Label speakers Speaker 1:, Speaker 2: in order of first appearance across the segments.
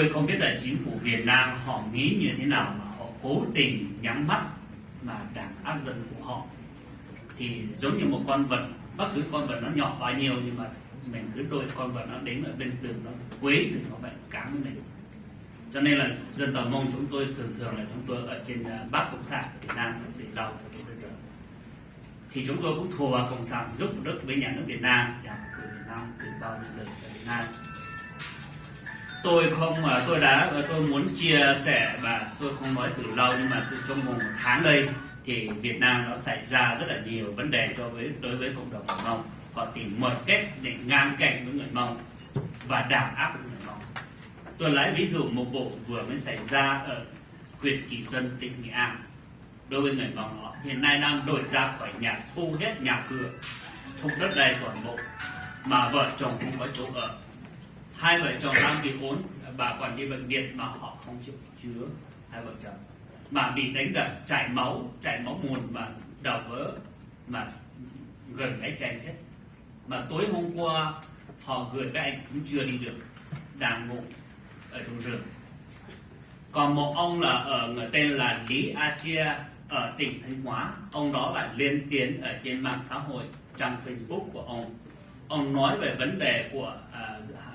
Speaker 1: Tôi không biết là chính phủ Việt Nam họ nghĩ như thế nào mà họ cố tình nhắm mắt mà đàn áp dân của họ. Thì giống như một con vật, bất cứ con vật nó nhỏ bao nhiêu nhưng mà mình cứ đôi con vật nó đến ở bên tường nó quấy thì nó phải cắn với mình. Cho nên là dân tộc Mông chúng tôi thường là chúng tôi ở trên Bắc Cộng sản Việt Nam từ lâu cho đến bây giờ. Thì chúng tôi cũng thù Cộng sản giúp đức với nhà nước Việt Nam, nhà nước Việt Nam từ bao nhiêu lần ở Việt Nam. Tôi muốn chia sẻ và tôi không nói từ lâu nhưng mà trong vòng 1 tháng đây thì Việt Nam nó xảy ra rất là nhiều vấn đề đối với cộng đồng người Mông. Họ tìm mọi cách để ngang cạnh với người Mông và đàn áp với người Mông. Tôi lấy ví dụ một vụ vừa mới xảy ra ở huyện Kỳ Xuân, tỉnh Nghệ An. Đối với người Mông họ hiện nay đang đổi ra khỏi nhà, thu hết nhà cửa, thu đất đai toàn bộ, mà vợ chồng không có chỗ ở. 2 vợ chồng đang bị ốm, bà còn đi bệnh viện mà họ không chịu chứa 2 vợ chồng, mà bị đánh đập, chảy máu nguồn mà đầu vỡ, mà gần cái chảy hết. Mà tối hôm qua họ gửi các anh cũng chưa đi được, đang ngủ ở trong rừng. Còn một ông là người tên là Lý A Chia ở tỉnh Thanh Hóa, ông đó lại lên tiếng ở trên mạng xã hội, trang Facebook của ông nói về vấn đề của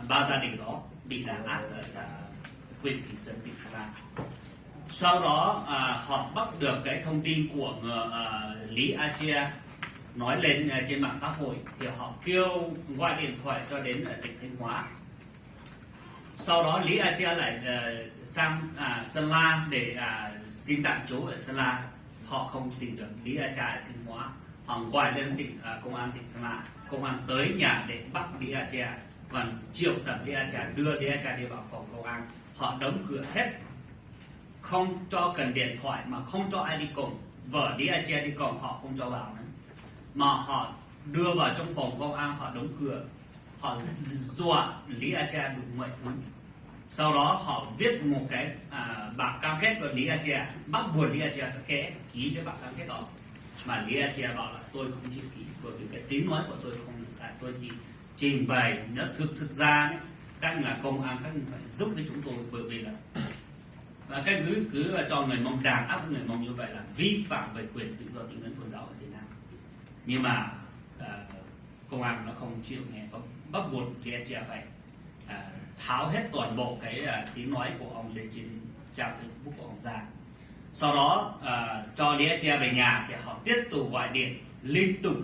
Speaker 1: 3 gia đình đó bị đàn áp ở huyện Kỳ Xuân, tỉnh Sơn La. Sau đó họ bắt được cái thông tin của Lý A Chia nói lên trên mạng xã hội thì họ kêu gọi điện thoại cho đến tỉnh Thanh Hóa. Sau đó Lý A Chia lại sang Sơn La để xin tạm trú ở Sơn La. Họ không tìm được Lý A Chia ở Thanh Hóa, họ gọi lên công an tỉnh Sơn La. Công an tới nhà để bắt Lý A Chia, còn triệu tập Lý A Chia, đưa Lý A Chia đi vào phòng công an. Họ đóng cửa hết, không cho cần điện thoại, mà không cho ai đi cùng. Vợ Lý A Chia đi cùng họ không cho vào nữa, mà họ đưa vào trong phòng công an, họ đóng cửa, họ dọa Lý A Chia đủ mọi thứ. Sau đó họ viết một cái bản cam kết cho Lý A Chia, bắt buộc Lý A Chia phải ký cái bản cam kết đó. Mà Lý A Chia bảo là tôi không chịu ký, bởi vì cái tiếng nói của tôi không được sai, tôi chỉ trình bày nó thực sự ra đấy. Các là công an, các phải giúp với chúng tôi, bởi vì là cái cứ cho người Mông đàn áp người Mông như vậy là vi phạm về quyền tự do tín ngưỡng tôn giáo ở Việt Nam. Nhưng mà công an nó không chịu nghe, có bắt buộc Lý A Chia phải tháo hết toàn bộ cái tiếng nói của ông lên trên trang Facebook của ông ra. Sau đó cho Lý A Chia về nhà thì họ tiếp tục gọi điện liên tục,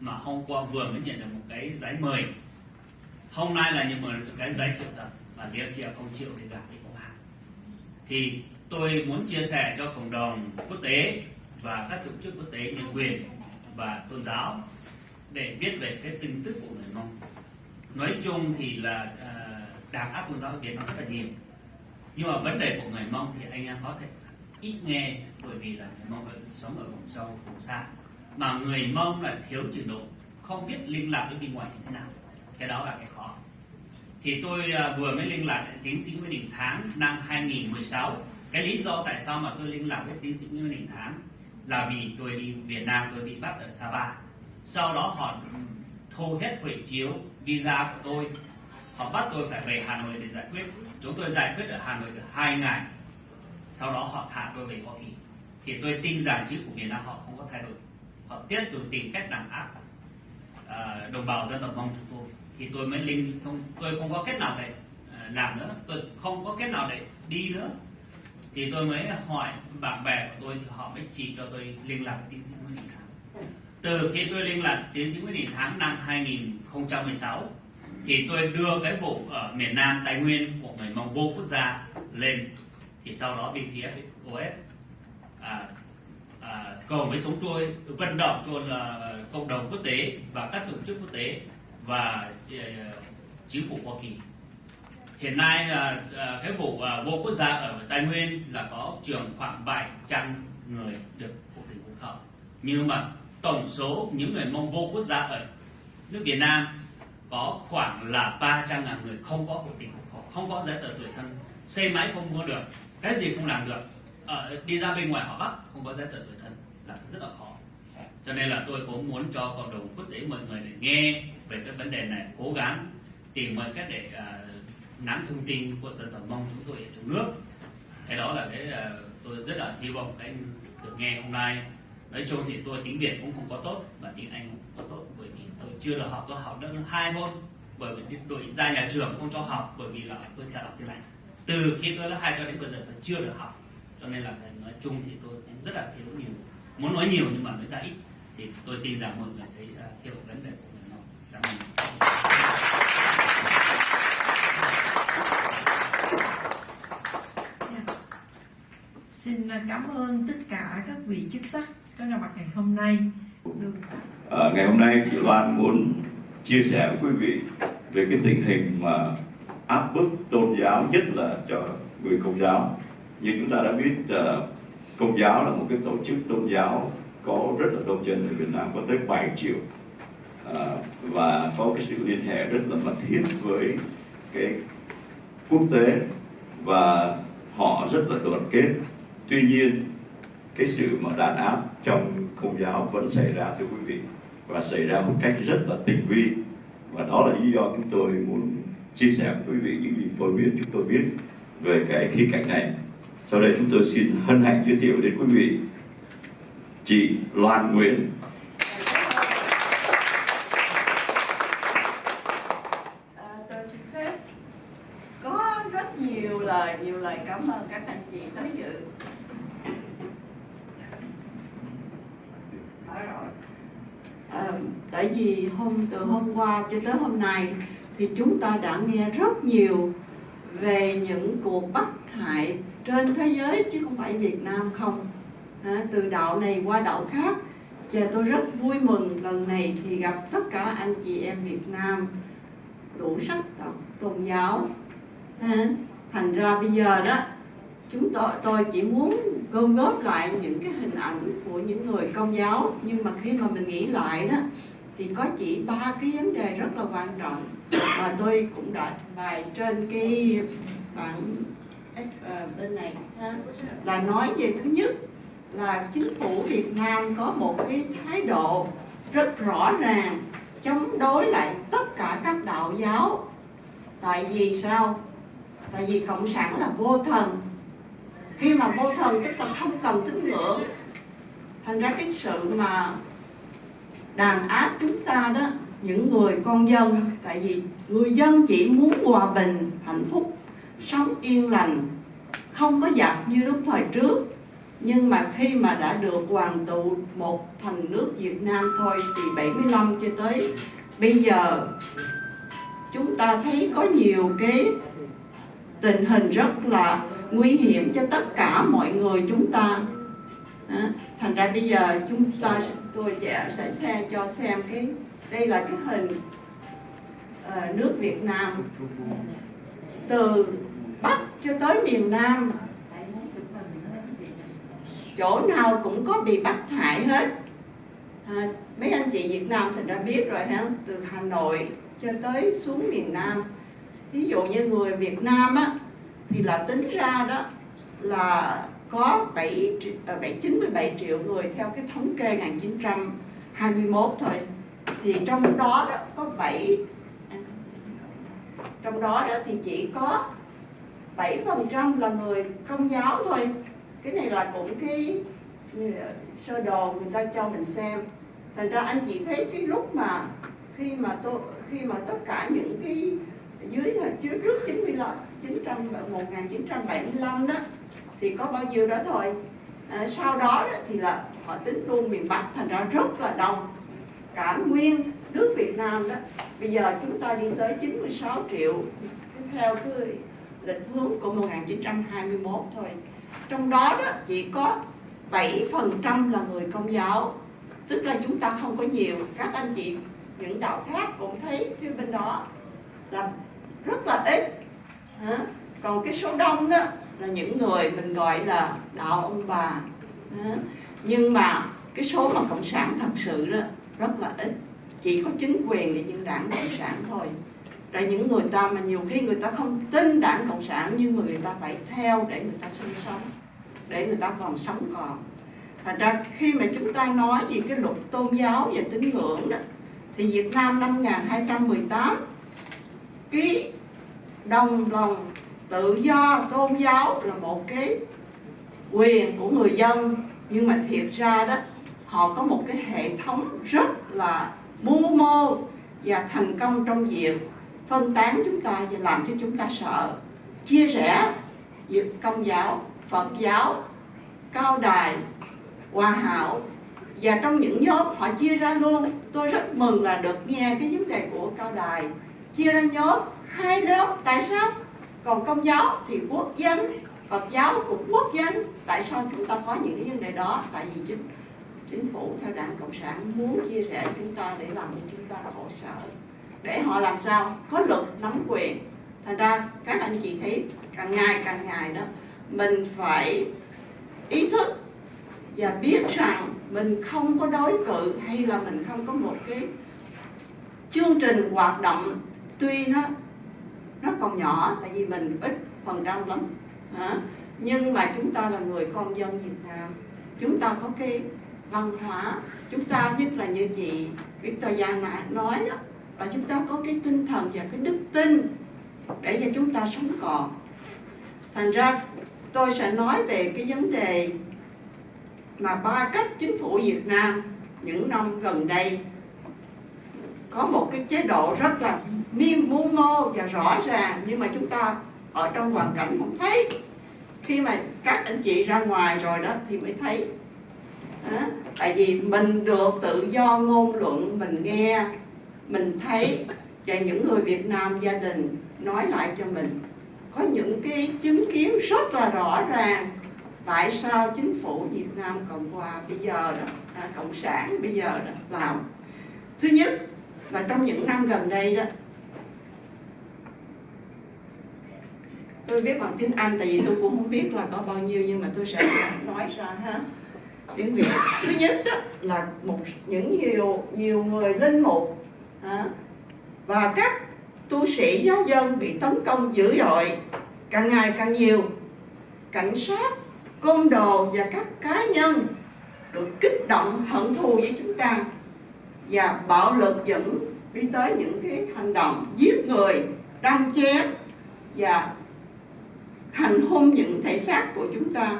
Speaker 1: mà hôm qua vừa mới nhận được một cái giấy mời, hôm nay là nhận được cái giấy triệu tập, và Lý A Chia không chịu để gặp với công an. Thì tôi muốn chia sẻ cho cộng đồng quốc tế và các tổ chức quốc tế nhân quyền và tôn giáo để biết về cái tin tức của người Mông. Nói chung thì là đàn áp tôn giáo ở Việt Nam rất là nhiều, nhưng mà vấn đề của người Mông thì anh em có thể ít nghe, bởi vì là người Mông sống ở vùng sâu vùng xa, mà người Mông là thiếu trình độ, không biết liên lạc với bên ngoài như thế nào. Cái đó là cái khó. Thì tôi vừa mới liên lạc với tiến sĩ Nguyễn Đình Thắng năm 2016. Cái lý do tại sao mà tôi liên lạc với tiến sĩ Nguyễn Đình Thắng là vì tôi đi Việt Nam, tôi bị bắt ở Sapa. Sau đó họ thu hết hộ chiếu, visa của tôi, họ bắt tôi phải về Hà Nội để giải quyết. Chúng tôi giải quyết ở Hà Nội được 2 ngày, sau đó họ thả tôi về Hoa Kỳ. Thì tôi tin rằng chính phủ Việt Nam họ không có thay đổi, họ tiếp tục tìm cách đàn áp đồng bào dân tộc Mông chúng tôi. Thì tôi mới tôi không có cách nào để làm nữa, tôi không có cách nào để đi nữa. Thì tôi mới hỏi bạn bè của tôi, thì họ mới chỉ cho tôi liên lạc với tiến sĩ Nguyễn Đình Thắng. Từ khi tôi liên lạc tiến sĩ Nguyễn Đình Thắng năm 2016 thì tôi đưa cái vụ ở miền Nam Tây Nguyên của người Mông vô quốc gia lên. Thì sau đó BPF, OF cùng với chúng tôi vận động cho cộng đồng quốc tế và các tổ chức quốc tế và chính phủ Hoa Kỳ. Hiện nay cái vụ vô quốc gia ở Tây Nguyên là có trường khoảng 700 người được hộ tịch hộ khẩu, nhưng mà tổng số những người Mông vô quốc gia ở nước Việt Nam có khoảng là 300.000 người không có hộ tịch hộ khẩu, không có giấy tờ tùy thân, xe máy không mua được, cái gì không làm được, đi ra bên ngoài họ bắt không có giấy tờ tùy thân là rất là khó. Cho nên là tôi cũng muốn cho cộng đồng quốc tế mọi người để nghe về cái vấn đề này, cố gắng tìm mọi cách để nắm thông tin của dân tộc Mông chúng tôi ở trong nước. Cái đó là cái tôi rất là hy vọng các anh được nghe hôm nay. Nói chung thì tôi tiếng Việt cũng không có tốt và tiếng Anh cũng không có tốt, bởi vì tôi chưa được học, tôi học lớp 2 thôi. Bởi vì đội ra nhà trường không cho học, bởi vì là tôi theo học tiếng Anh. Từ khi tôi lớp 2 cho đến bây giờ tôi chưa được học, cho nên là nói chung thì tôi cũng rất là thiếu nhiều, muốn nói nhiều nhưng mà nói ra ít. Thì tôi tin rằng mọi người sẽ hiểu vấn đề của mình. Cảm ơn.
Speaker 2: Xin cảm ơn tất cả các vị chức sắc có mặt ngày hôm nay.
Speaker 3: Ngày hôm nay chị Loan muốn chia sẻ với quý vị về cái tình hình mà áp bức tôn giáo, nhất là cho người Công giáo. Như chúng ta đã biết, Công giáo là một cái tổ chức tôn giáo có rất là đông dân ở Việt Nam, có tới 7 triệu, và có cái sự liên hệ rất là mật thiết với cái quốc tế, và họ rất là đoàn kết. Tuy nhiên cái sự mà đàn áp trong Công giáo vẫn xảy ra, thưa quý vị, và xảy ra một cách rất là tinh vi, và đó là lý do chúng tôi muốn chia sẻ với quý vị những gì chúng tôi biết về cái khía cạnh này. Sau đây chúng tôi xin hân hạnh giới thiệu đến quý vị chị Loan Nguyễn.
Speaker 4: Tôi xin phép có rất nhiều lời cảm ơn các anh chị tới dự. Tại vì từ hôm qua cho tới hôm nay thì chúng ta đã nghe rất nhiều về những cuộc bắt hại trên thế giới, chứ không phải Việt Nam không. Từ đạo này qua đạo khác. Và tôi rất vui mừng lần này thì gặp tất cả anh chị em Việt Nam đủ sắc tộc tôn giáo. Thành ra bây giờ đó tôi chỉ muốn gom góp lại những cái hình ảnh của những người Công giáo, nhưng mà khi mà mình nghĩ lại đó thì có chỉ 3 cái vấn đề rất là quan trọng mà tôi cũng đã bài trên cái bảng bên này là nói về. Thứ nhất là chính phủ Việt Nam có một cái thái độ rất rõ ràng chống đối lại tất cả các đạo giáo. Tại vì sao? Tại vì Cộng sản là vô thần. Khi mà vô thần tức là không cần tín ngưỡng. Thành ra cái sự mà đàn áp chúng ta đó, những người con dân, tại vì người dân chỉ muốn hòa bình, hạnh phúc, sống yên lành, không có giặc như lúc thời trước. Nhưng mà khi mà đã được hoàn tụ một thành nước Việt Nam thôi, thì 75 cho tới bây giờ chúng ta thấy có nhiều cái tình hình rất là nguy hiểm cho tất cả mọi người chúng ta. Thành ra bây giờ tôi sẽ cho xem đây là cái hình nước Việt Nam từ Bắc cho tới miền Nam, chỗ nào cũng có bị bắt hại hết. Mấy anh chị Việt Nam thành ra biết rồi ha, từ Hà Nội cho tới xuống miền Nam. Ví dụ như người Việt Nam á thì là tính ra đó là có 97 triệu người theo cái thống kê 1921 thôi. Thì trong đó có trong đó thì chỉ có 7% là người Công giáo thôi. Cái này là cũng cái sơ đồ người ta cho mình xem. Thành ra anh chị thấy cái lúc mà khi mà tất cả những cái dưới là trước 1975 đó thì có bao nhiêu đó thôi. Sau đó thì là họ tính luôn miền Bắc, thành ra rất là đông. Cả nguyên nước Việt Nam đó bây giờ chúng ta đi tới 96 triệu theo cái lịch hướng của 1921 thôi. Trong đó chỉ có 7% là người Công giáo, tức là chúng ta không có nhiều. Các anh chị những đạo khác cũng thấy phía bên đó là rất là ít. Còn cái số đông đó là những người mình gọi là đạo ông bà. Nhưng mà cái số mà Cộng sản thật sự đó rất là ít, chỉ có chính quyền và những đảng Cộng sản thôi. Rồi những người ta mà nhiều khi người ta không tin đảng Cộng sản, nhưng mà người ta phải theo để người ta sinh sống, để người ta còn sống còn. Thành ra khi mà chúng ta nói về cái luật tôn giáo và tín ngưỡng đó, thì Việt Nam năm 1218 cái đồng lòng. Tự do tôn giáo là một cái quyền của người dân, nhưng mà thiệt ra đó họ có một cái hệ thống rất là mưu mô và thành công trong việc phân tán chúng ta và làm cho chúng ta sợ. Chia rẽ việc Công giáo, Phật giáo, Cao Đài, Hòa Hảo, và trong những nhóm họ chia ra luôn. Tôi rất mừng là được nghe cái vấn đề của Cao Đài chia ra nhóm 2 lớp. Tại sao? Còn Công giáo thì quốc dân, Phật giáo cũng quốc dân. Tại sao chúng ta có những cái vấn đề đó? Tại vì chính phủ theo Đảng Cộng sản muốn chia rẽ chúng ta để làm cho chúng ta khổ sở, để họ làm sao có lực nắm quyền. Thành ra các anh chị thấy càng ngày đó, mình phải ý thức và biết rằng mình không có đối cự, hay là mình không có một cái chương trình hoạt động, tuy nó còn nhỏ, tại vì mình ít phần trăm lắm, nhưng mà chúng ta là người con dân Việt Nam, chúng ta có cái văn hóa, chúng ta nhất là như chị Victoria nói đó, là chúng ta có cái tinh thần và cái đức tin để cho chúng ta sống còn. Thành ra tôi sẽ nói về cái vấn đề mà 3 cách chính phủ Việt Nam những năm gần đây có một cái chế độ rất là mưu mô và rõ ràng, nhưng mà chúng ta ở trong hoàn cảnh không thấy. Khi mà các anh chị ra ngoài rồi đó thì mới thấy. Tại vì mình được tự do ngôn luận, mình nghe, mình thấy, và những người Việt Nam gia đình nói lại cho mình có những cái chứng kiến rất là rõ ràng tại sao chính phủ Việt Nam Cộng Hòa bây giờ đó, Cộng sản bây giờ đó làm. Thứ nhất là trong những năm gần đây đó, tôi viết bằng tiếng Anh tại vì tôi cũng không biết là có bao nhiêu, nhưng mà tôi sẽ nói ra ha, tiếng Việt. Thứ nhất đó là nhiều người linh mục và các tu sĩ giáo dân bị tấn công dữ dội, càng ngày càng nhiều. Cảnh sát, côn đồ và các cá nhân được kích động hận thù với chúng ta, và bạo lực dẫn đi tới những cái hành động giết người, đâm chém và hành hung những thể xác của chúng ta.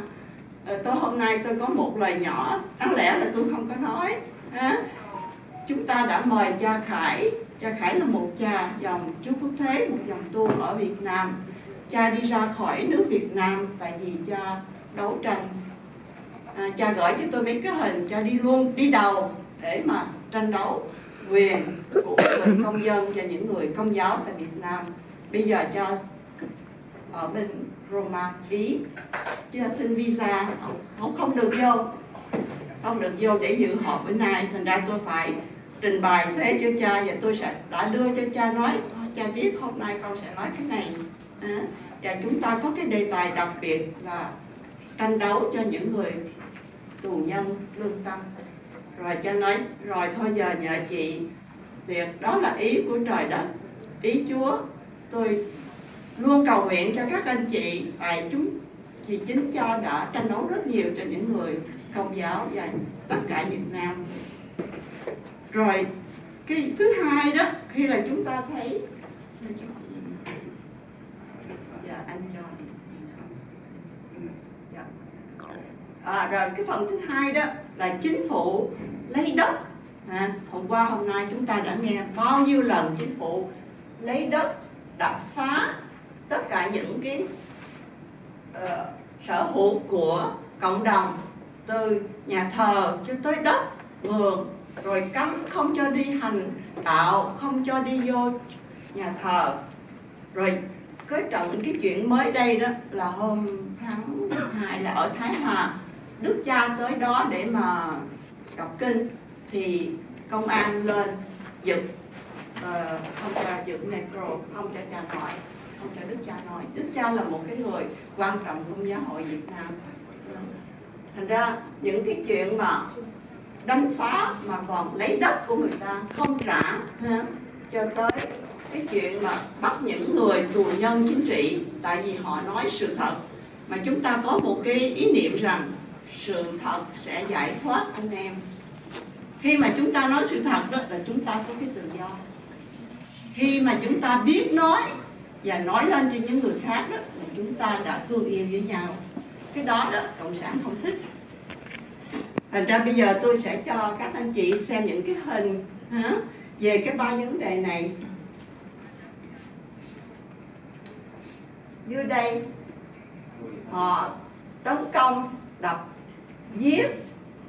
Speaker 4: Hôm nay tôi có một lời nhỏ, đáng lẽ là tôi không có nói. Chúng ta đã mời cha Khải. Cha Khải là một cha dòng Chúa Quốc Thế, một dòng tu ở Việt Nam. Cha đi ra khỏi nước Việt Nam tại vì cha đấu tranh. Cha gửi cho tôi mấy cái hình, cha đi đầu để mà tranh đấu quyền của người công dân và những người công giáo tại Việt Nam. Bây giờ cha ở bên Roma, Ý, cha xin visa, không được vô để dự họp bữa nay. Thành ra tôi phải trình bày thế cho cha, và tôi đã đưa cho cha nói, cha biết hôm nay con sẽ nói cái này. Và chúng ta có cái đề tài đặc biệt là tranh đấu cho những người tù nhân lương tâm. Rồi cha nói, rồi thôi giờ nhờ chị việc đó là ý của trời đất, ý Chúa. Tôi luôn cầu nguyện cho các anh chị, tại thì chính cha đã tranh đấu rất nhiều cho những người công giáo và tất cả Việt Nam. Rồi cái thứ hai đó, khi là chúng ta thấy anh cho rồi cái phần thứ hai đó là chính phủ lấy đất. Hôm nay chúng ta đã nghe bao nhiêu lần chính phủ lấy đất, đập phá tất cả những cái sở hữu của cộng đồng, từ nhà thờ cho tới đất vườn, rồi cấm không cho đi hành đạo, không cho đi vô nhà thờ. Rồi cái chuyện mới đây đó là hôm tháng 2 là ở Thái Hòa, Đức cha tới đó để mà đọc kinh, thì công an lên giật, không cho giật micro, không cho cha nói, không cho Đức cha nói. Đức cha là một cái người quan trọng trong giáo hội Việt Nam. Thành ra những cái chuyện mà đánh phá mà còn lấy đất của người ta không trả, cho tới cái chuyện mà bắt những người tù nhân chính trị tại vì họ nói sự thật. Mà chúng ta có một cái ý niệm rằng sự thật sẽ giải thoát anh em. Khi mà chúng ta nói sự thật đó là chúng ta có cái tự do. Khi mà chúng ta biết nói và nói lên cho những người khác đó là chúng ta đã thương yêu với nhau. Cái đó đó cộng sản không thích. Thành ra bây giờ tôi sẽ cho các anh chị xem những cái hình về cái 3 vấn đề này. Dưới đây họ tấn công, đập, giết,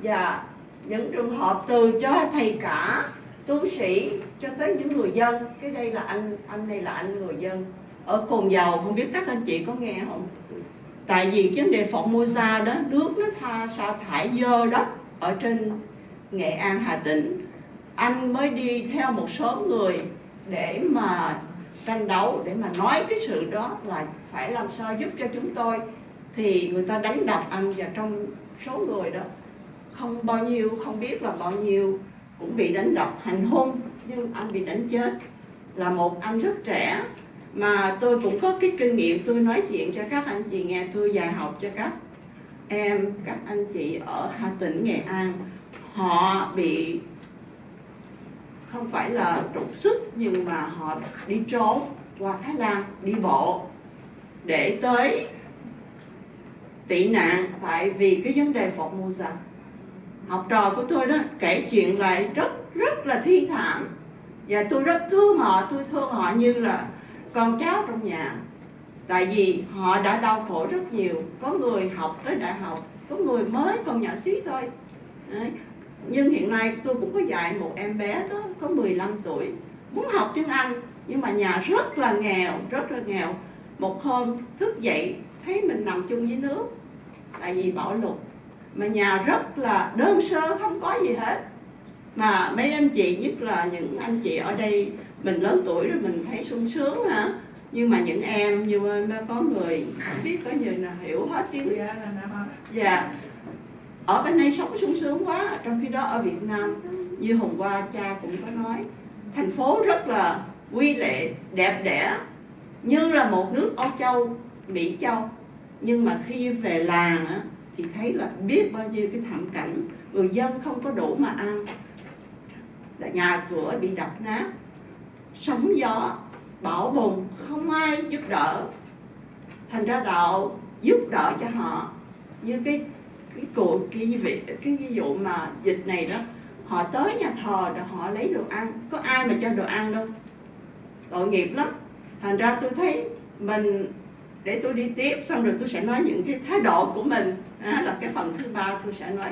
Speaker 4: và những trường hợp từ cho thầy cả, tu sĩ cho tới những người dân. Cái đây là anh này là anh người dân ở Cồn Dầu, không biết các anh chị có nghe không? Tại vì vấn đề Formosa đó, nước nó sa thải dơ đất ở trên Nghệ An, Hà Tĩnh, anh mới đi theo một số người để mà tranh đấu, để mà nói cái sự đó là phải làm sao giúp cho chúng tôi. Thì người ta đánh đập anh, và trong số người đó không bao nhiêu, không biết là bao nhiêu cũng bị đánh đập, hành hung, nhưng anh bị đánh chết. Là một anh rất trẻ, mà tôi cũng có cái kinh nghiệm, tôi nói chuyện cho các anh chị nghe, tôi dạy học cho các em, các anh chị ở Hà Tĩnh, Nghệ An. Họ bị không phải là trục xuất, nhưng mà họ đi trốn qua Thái Lan, đi bộ để tới tị nạn tại vì cái vấn đề Formosa. Học trò của tôi đó kể chuyện lại rất là thi thảm, và tôi rất thương họ, tôi thương họ như là con cháu trong nhà. Tại vì họ đã đau khổ rất nhiều, có người học tới đại học, có người mới còn nhỏ xíu thôi. Đấy. Nhưng hiện nay tôi cũng có dạy một em bé đó, có 15 tuổi, muốn học tiếng Anh, nhưng mà nhà rất là nghèo. Một hôm thức dậy thấy mình nằm chung với nước, tại vì bão lụt, mà nhà rất là đơn sơ, không có gì hết. Mà mấy anh chị, nhất là những anh chị ở đây, mình lớn tuổi rồi mình thấy sung sướng hả? Nhưng mà những em như có người không biết, có người nào hiểu hết tiếng. Dạ, ở bên đây sống sung sướng quá. Trong khi đó ở Việt Nam, như hôm qua cha cũng có nói, thành phố rất là quy lệ, đẹp đẽ, như là một nước Âu Châu, Mỹ Châu. Nhưng mà khi về làng á, thì thấy là biết bao nhiêu cái thảm cảnh, người dân không có đủ mà ăn, nhà cửa bị đập nát, sóng gió, bão bùng, không ai giúp đỡ. Thành ra đạo giúp đỡ cho họ. Như cái ví dụ mà dịch này đó, họ tới nhà thờ để họ lấy đồ ăn, có ai mà cho đồ ăn đâu, tội nghiệp lắm. Thành ra tôi thấy mình, để tôi đi tiếp xong rồi tôi sẽ nói những cái thái độ của mình, là cái phần thứ 3 tôi sẽ nói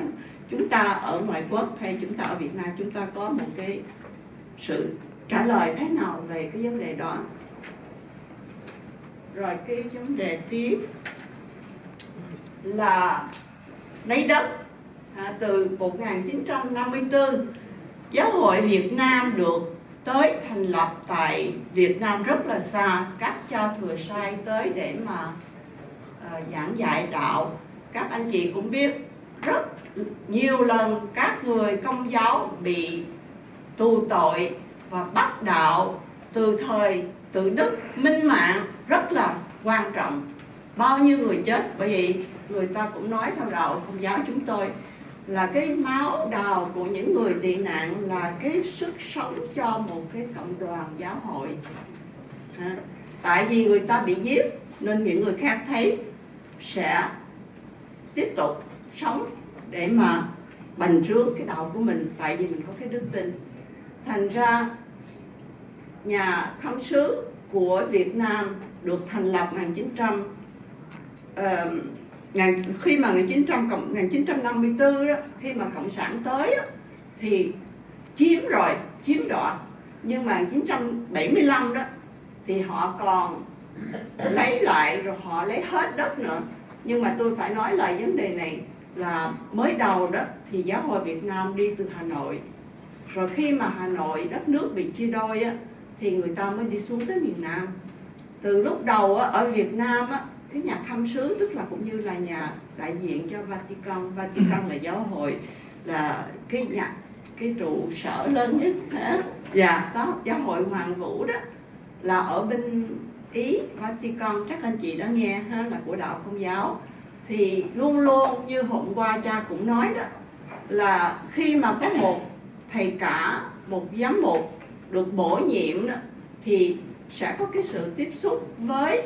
Speaker 4: chúng ta ở ngoại quốc hay chúng ta ở Việt Nam, chúng ta có một cái sự trả lời thế nào về cái vấn đề đó. Rồi cái vấn đề tiếp là lấy đất. Từ 1954, Giáo hội Việt Nam được tới thành lập tại Việt Nam rất là xa. Các cha thừa sai tới để mà giảng dạy đạo. Các anh chị cũng biết rất nhiều lần các người Công giáo bị tù tội và bắt đạo từ thời Tự Đức, Minh Mạng, rất là quan trọng. Bao nhiêu người chết, bởi vì người ta cũng nói theo đạo Công giáo chúng tôi là cái máu đào của những người tị nạn là cái sức sống cho một cái cộng đoàn giáo hội. Tại vì người ta bị giết nên những người khác thấy sẽ tiếp tục sống để mà bành trướng cái đạo của mình, tại vì mình có cái đức tin. Thành ra nhà khâm sứ của Việt Nam được thành lập khi mà 1954 đó, khi mà cộng sản tới đó, thì chiếm đoạt. Nhưng mà 1975 đó thì họ còn lấy lại, rồi họ lấy hết đất nữa. Nhưng mà tôi phải nói lại vấn đề này là mới đầu đó thì Giáo hội Việt Nam đi từ Hà Nội. Rồi khi mà Hà Nội đất nước bị chia đôi á, thì người ta mới đi xuống tới miền Nam. Từ lúc đầu á, ở Việt Nam á, cái nhà khâm sứ tức là cũng như là nhà đại diện cho Vatican. Vatican là giáo hội, là cái trụ sở lớn nhất. Và đó, giáo hội Hoàng Vũ đó là ở bên Ý, Vatican, chắc anh chị đã nghe là của đạo Công giáo. Thì luôn luôn như hôm qua cha cũng nói đó, là khi mà có một thầy cả, một giám mục được bổ nhiệm đó, thì sẽ có cái sự tiếp xúc với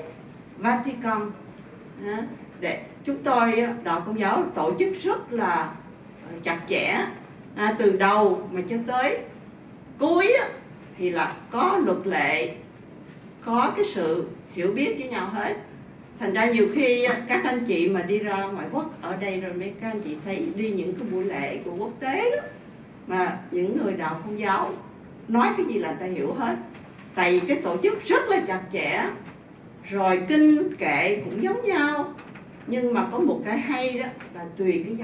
Speaker 4: Vatican. Để chúng tôi Đạo Công giáo tổ chức rất là chặt chẽ, từ đầu mà cho tới cuối thì là có luật lệ, có cái sự hiểu biết với nhau hết. Thành ra nhiều khi các anh chị mà đi ra ngoại quốc ở đây rồi mấy các anh chị thấy đi những cái buổi lễ của quốc tế đó, mà những người Đạo Công giáo nói cái gì là ta hiểu hết. Tại vì cái tổ chức rất là chặt chẽ, rồi kinh kệ cũng giống nhau, nhưng mà có một cái hay đó là tùy cái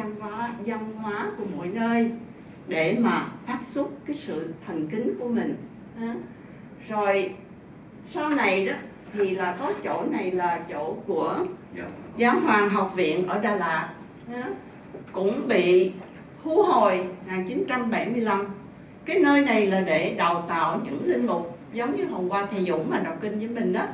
Speaker 4: văn hóa của mỗi nơi để mà phát xuất cái sự thành kính của mình. Rồi sau này đó thì là có chỗ này là chỗ của Giáo hoàng học viện ở Đà Lạt, cũng bị thu hồi 1975. Cái nơi này là để đào tạo những linh mục, giống như hôm qua thầy Dũng mà đọc kinh với mình đó,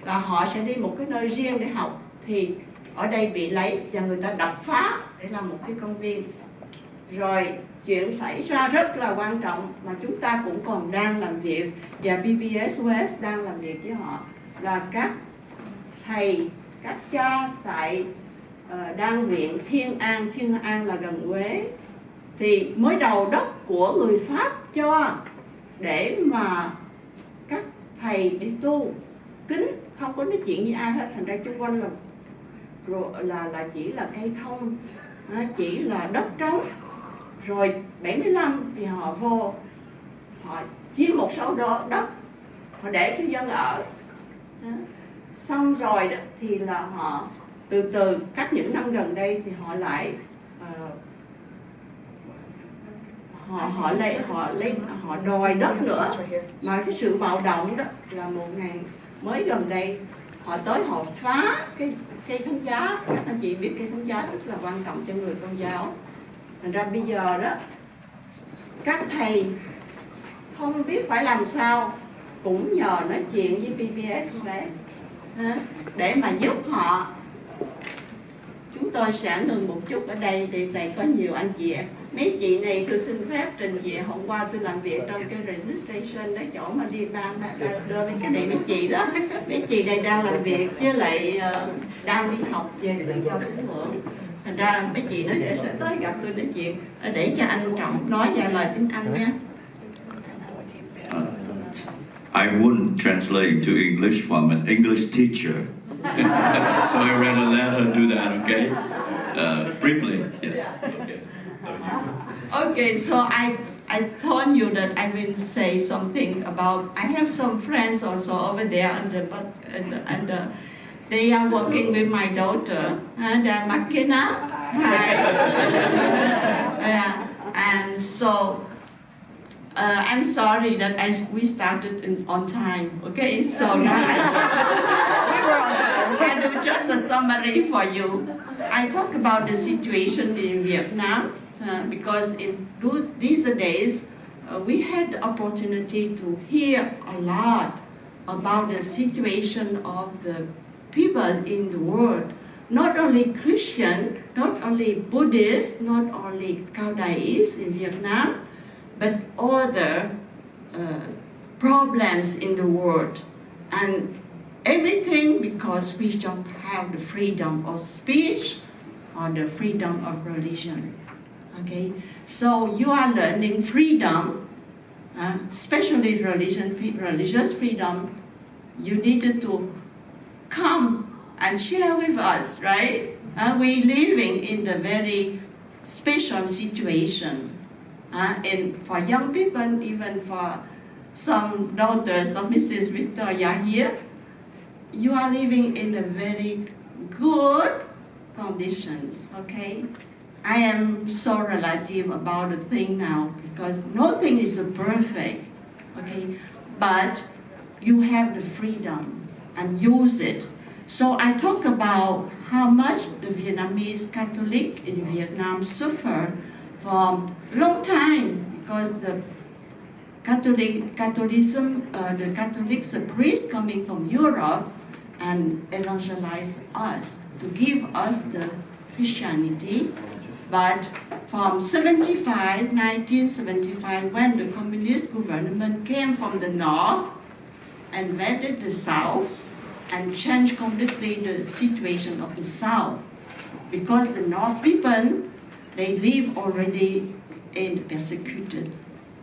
Speaker 4: là họ sẽ đi một cái nơi riêng để học, thì ở đây bị lấy và người ta đập phá để làm một cái công viên. Rồi chuyện xảy ra rất là quan trọng mà chúng ta cũng còn đang làm việc, và PBSOS đang làm việc với họ, là các thầy, các cha tại Đan viện Thiên An là gần Huế, thì mới đầu đất của người Pháp cho để mà các thầy đi tu kính, không có nói chuyện với ai hết. Thành ra chung quanh là chỉ là cây thông, chỉ là đất trống. Rồi 75 thì họ vô, họ chiếm một số đất, họ để cho dân ở. Xong rồi đó, thì là họ từ từ các những năm gần đây thì họ lại họ đòi đất nữa. Mà cái sự bạo động đó là mới gần đây họ tới họ phá cái cây thánh giá. Các anh chị biết cây thánh giá rất là quan trọng cho người Công giáo. Thành ra bây giờ đó các thầy không biết phải làm sao, cũng nhờ nói chuyện với PBSOS để mà giúp họ. Chúng tôi sẽ ngừng một chút ở đây vì tại có nhiều anh chị em. Mấy chị này tôi xin phép trình diện, hôm qua tôi làm việc trong cái registration đấy, chỗ mà đi ban đưa mấy cái này mấy chị đó. Mấy chị này đang làm việc với lại đang đi học về tự do tín ngưỡng. Thành ra mấy chị nói để sẽ tới gặp tôi nói chuyện, để cho anh Trọng nói vài lời tiếng Anh nha.
Speaker 3: I wouldn't translate to English from an English teacher. So I rather let her do that, okay? Briefly, yes.
Speaker 4: Okay, so I told you that I will say something about. I have some friends also over there, and they are working with my daughter, and McKenna. Hi. And so I'm sorry that we started on time. Okay, so now I do just a summary for you. I talk about the situation in Vietnam because in these days we had the opportunity to hear a lot about the situation of the people in the world. Not only Christian, not only Buddhist, not only Cao Dais in Vietnam, but other problems in the world. And everything because we don't have the freedom of speech or the freedom of religion. Okay, so you are learning freedom, especially religious freedom. You needed to come and share with us, right? We living in the very special situation. And for young people, even for some daughters of Mrs. Victoria here, you are living in a very good conditions, okay? I am so relative about the thing now because nothing is perfect, okay? But you have the freedom and use it. So I talk about how much the Vietnamese Catholic in Vietnam suffer for a long time because the Catholicism, the Catholics, the priests coming from Europe and evangelize us to give us the Christianity. But from 1975, when the communist government came from the north invaded the South and changed completely the situation of the South, because the North people, they live already in the persecuted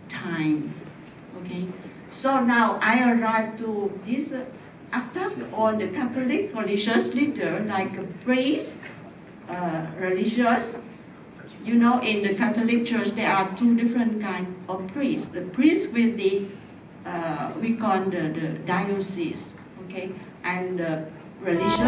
Speaker 4: time. Okay, so now I arrived to this attack on the Catholic religious leader, like a priest, religious. You know, in the Catholic Church, there are two different kinds of priests. The priest with the, we call the diocese, okay, and the religious.